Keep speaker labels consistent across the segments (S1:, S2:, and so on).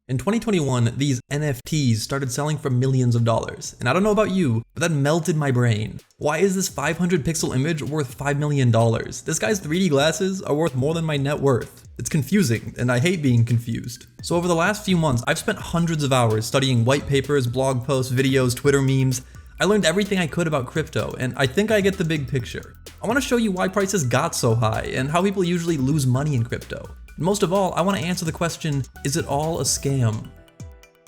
S1: In 2021, these NFTs started selling for millions of dollars, and I don't know about you, but that melted my brain. Why is this 500 pixel image worth $5 million? This guy's 3D glasses are worth more than my net worth. It's confusing, and I hate being confused. So over the last few months, I've spent hundreds of hours studying white papers, blog posts, videos, Twitter memes. I learned everything I could about crypto, and I think I get the big picture. I want to show you why prices got so high, and how people usually lose money in crypto. And most of all, I want to answer the question, is it all a scam?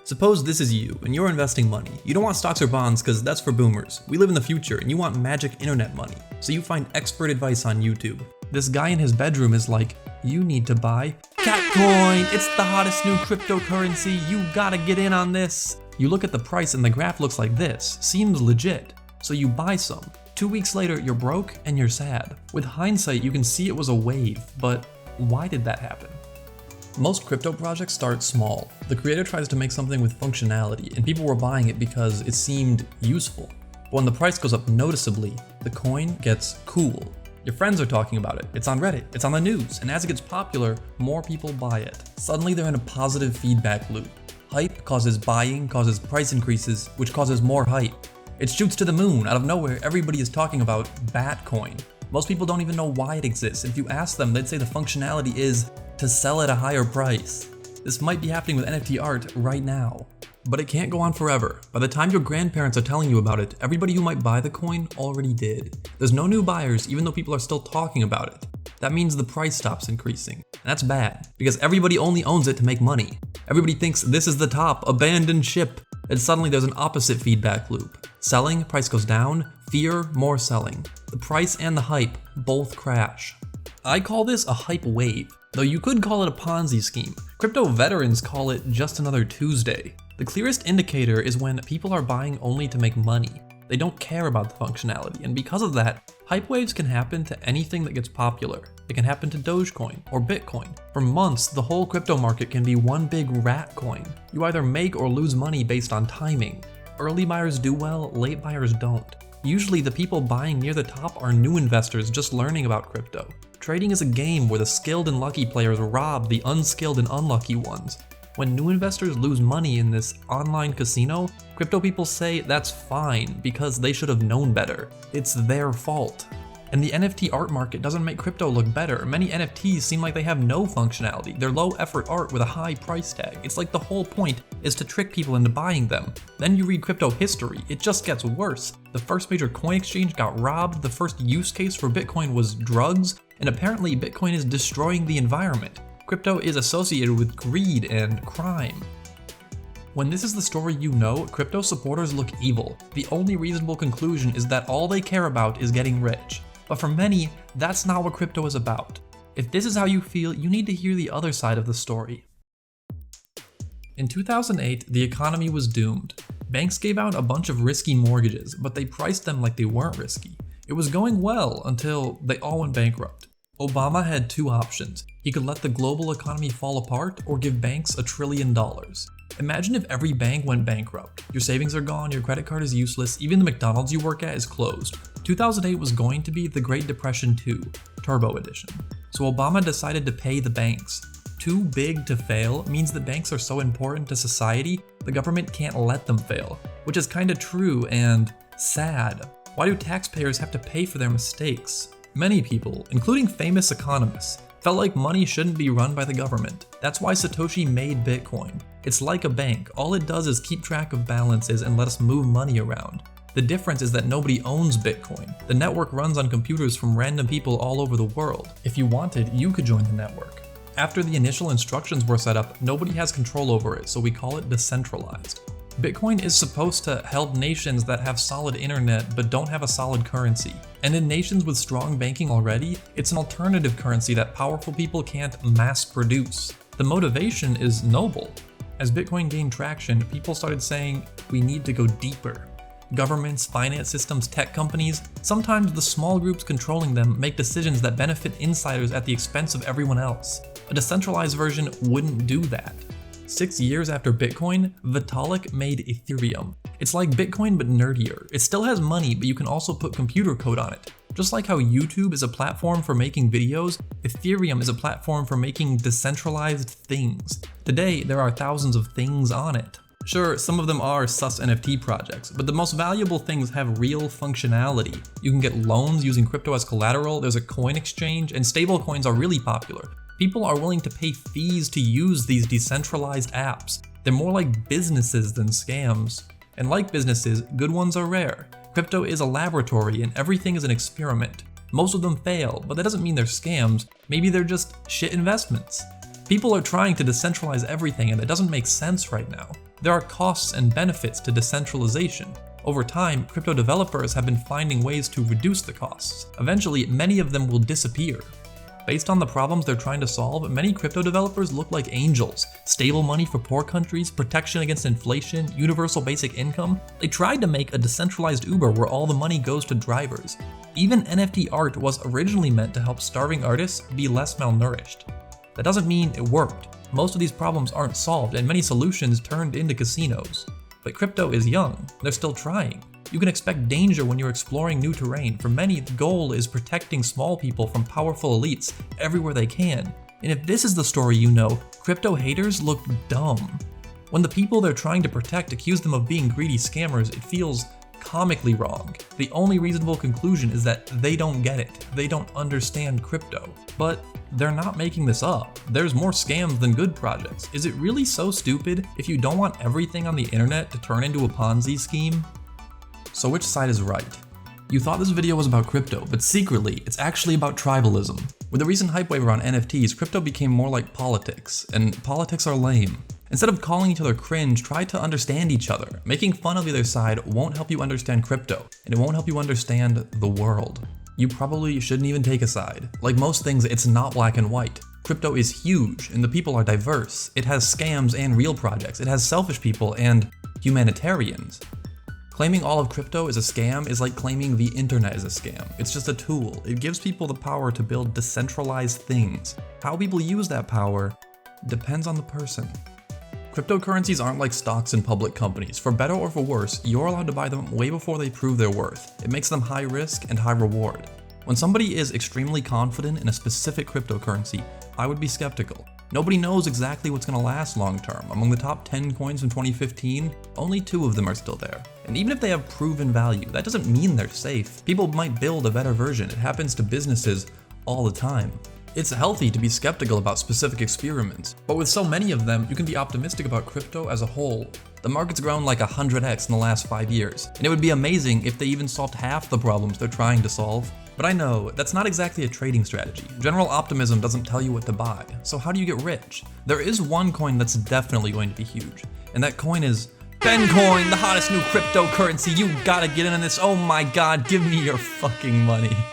S1: Suppose this is you, and you're investing money. You don't want stocks or bonds because that's for boomers. We live in the future, and you want magic internet money. So you find expert advice on YouTube. This guy in his bedroom is like, you need to buy Catcoin. It's the hottest new cryptocurrency. You gotta get in on this. You look at the price and the graph looks like this. Seems legit. So you buy some. 2 weeks later, you're broke and you're sad. With hindsight, you can see it was a wave, but why did that happen? Most crypto projects start small. The creator tries to make something with functionality, and people were buying it because it seemed useful. But when the price goes up noticeably, the coin gets cool. Your friends are talking about it, it's on Reddit, it's on the news, and as it gets popular, more people buy it. Suddenly they're in a positive feedback loop. Hype causes buying, causes price increases, which causes more hype. It shoots to the moon. Out of nowhere, everybody is talking about Batcoin. Most people don't even know why it exists. If you ask them, they'd say the functionality is to sell at a higher price. This might be happening with NFT art right now. But it can't go on forever. By the time your grandparents are telling you about it, everybody who might buy the coin already did. There's no new buyers even though people are still talking about it. That means the price stops increasing. And that's bad, because everybody only owns it to make money. Everybody thinks this is the top, abandoned ship. And suddenly there's an opposite feedback loop. Selling, price goes down, fear, more selling. The price and the hype both crash. I call this a hype wave, though you could call it a Ponzi scheme. Crypto veterans call it just another Tuesday. The clearest indicator is when people are buying only to make money. They don't care about the functionality, and because of that, hype waves can happen to anything that gets popular. It can happen to Dogecoin or Bitcoin. For months, the whole crypto market can be one big rat coin. You either make or lose money based on timing. Early buyers do well, late buyers don't. Usually the people buying near the top are new investors just learning about crypto. Trading is a game where the skilled and lucky players rob the unskilled and unlucky ones. When new investors lose money in this online casino, crypto people say that's fine because they should have known better. It's their fault. And the NFT art market doesn't make crypto look better. Many NFTs seem like they have no functionality. They're low effort art with a high price tag. It's like the whole point is to trick people into buying them. Then you read crypto history, it just gets worse. The first major coin exchange got robbed, the first use case for Bitcoin was drugs, and apparently Bitcoin is destroying the environment. Crypto is associated with greed and crime. When this is the story you know, crypto supporters look evil. The only reasonable conclusion is that all they care about is getting rich. But for many, that's not what crypto is about. If this is how you feel, you need to hear the other side of the story. In 2008, the economy was doomed. Banks gave out a bunch of risky mortgages, but they priced them like they weren't risky. It was going well until they all went bankrupt. Obama had two options. He could let the global economy fall apart or give banks $1 trillion. Imagine if every bank went bankrupt. Your savings are gone, your credit card is useless, even the McDonald's you work at is closed. 2008 was going to be the Great Depression 2, Turbo Edition. So Obama decided to pay the banks. Too big to fail means that banks are so important to society, the government can't let them fail, which is kinda true and sad. Why do taxpayers have to pay for their mistakes? Many people, including famous economists, felt like money shouldn't be run by the government. That's why Satoshi made Bitcoin. It's like a bank. All it does is keep track of balances and let us move money around. The difference is that nobody owns Bitcoin. The network runs on computers from random people all over the world. If you wanted, you could join the network. After the initial instructions were set up, nobody has control over it, so we call it decentralized. Bitcoin is supposed to help nations that have solid internet but don't have a solid currency. And in nations with strong banking already, it's an alternative currency that powerful people can't mass produce. The motivation is noble. As Bitcoin gained traction, people started saying, we need to go deeper. Governments, finance systems, tech companies, sometimes the small groups controlling them make decisions that benefit insiders at the expense of everyone else. A decentralized version wouldn't do that. 6 years after Bitcoin, Vitalik made Ethereum. It's like Bitcoin but nerdier. It still has money, but you can also put computer code on it. Just like how YouTube is a platform for making videos, Ethereum is a platform for making decentralized things. Today, there are thousands of things on it. Sure, some of them are sus NFT projects, but the most valuable things have real functionality. You can get loans using crypto as collateral, there's a coin exchange, and stablecoins are really popular. People are willing to pay fees to use these decentralized apps. They're more like businesses than scams. And like businesses, good ones are rare. Crypto is a laboratory and everything is an experiment. Most of them fail, but that doesn't mean they're scams. Maybe they're just shit investments. People are trying to decentralize everything and it doesn't make sense right now. There are costs and benefits to decentralization. Over time, crypto developers have been finding ways to reduce the costs. Eventually, many of them will disappear. Based on the problems they're trying to solve, many crypto developers look like angels. Stable money for poor countries, protection against inflation, universal basic income. They tried to make a decentralized Uber where all the money goes to drivers. Even NFT art was originally meant to help starving artists be less malnourished. That doesn't mean it worked. Most of these problems aren't solved and many solutions turned into casinos. But crypto is young, they're still trying. You can expect danger when you're exploring new terrain. For many, the goal is protecting small people from powerful elites everywhere they can. And if this is the story you know, crypto haters look dumb. When the people they're trying to protect accuse them of being greedy scammers, it feels comically wrong. The only reasonable conclusion is that they don't get it. They don't understand crypto. But they're not making this up. There's more scams than good projects. Is it really so stupid if you don't want everything on the internet to turn into a Ponzi scheme? So which side is right? You thought this video was about crypto, but secretly, it's actually about tribalism. With the recent hype wave around NFTs, crypto became more like politics, and politics are lame. Instead of calling each other cringe, try to understand each other. Making fun of the other side won't help you understand crypto, and it won't help you understand the world. You probably shouldn't even take a side. Like most things, it's not black and white. Crypto is huge, and the people are diverse. It has scams and real projects. It has selfish people and humanitarians. Claiming all of crypto is a scam is like claiming the internet is a scam. It's just a tool. It gives people the power to build decentralized things. How people use that power depends on the person. Cryptocurrencies aren't like stocks in public companies. For better or for worse, you're allowed to buy them way before they prove their worth. It makes them high risk and high reward. When somebody is extremely confident in a specific cryptocurrency, I would be skeptical. Nobody knows exactly what's going to last long term. Among the top 10 coins from 2015, only 2 of them are still there. And even if they have proven value, that doesn't mean they're safe. People might build a better version. It happens to businesses all the time. It's healthy to be skeptical about specific experiments, but with so many of them, you can be optimistic about crypto as a whole. The market's grown like 100x in the last 5 years, and it would be amazing if they even solved half the problems they're trying to solve. But I know, that's not exactly a trading strategy. General optimism doesn't tell you what to buy, so how do you get rich? There is one coin that's definitely going to be huge, and that coin is Bencoin, the hottest new cryptocurrency. You gotta get in on this. Oh my god, give me your fucking money.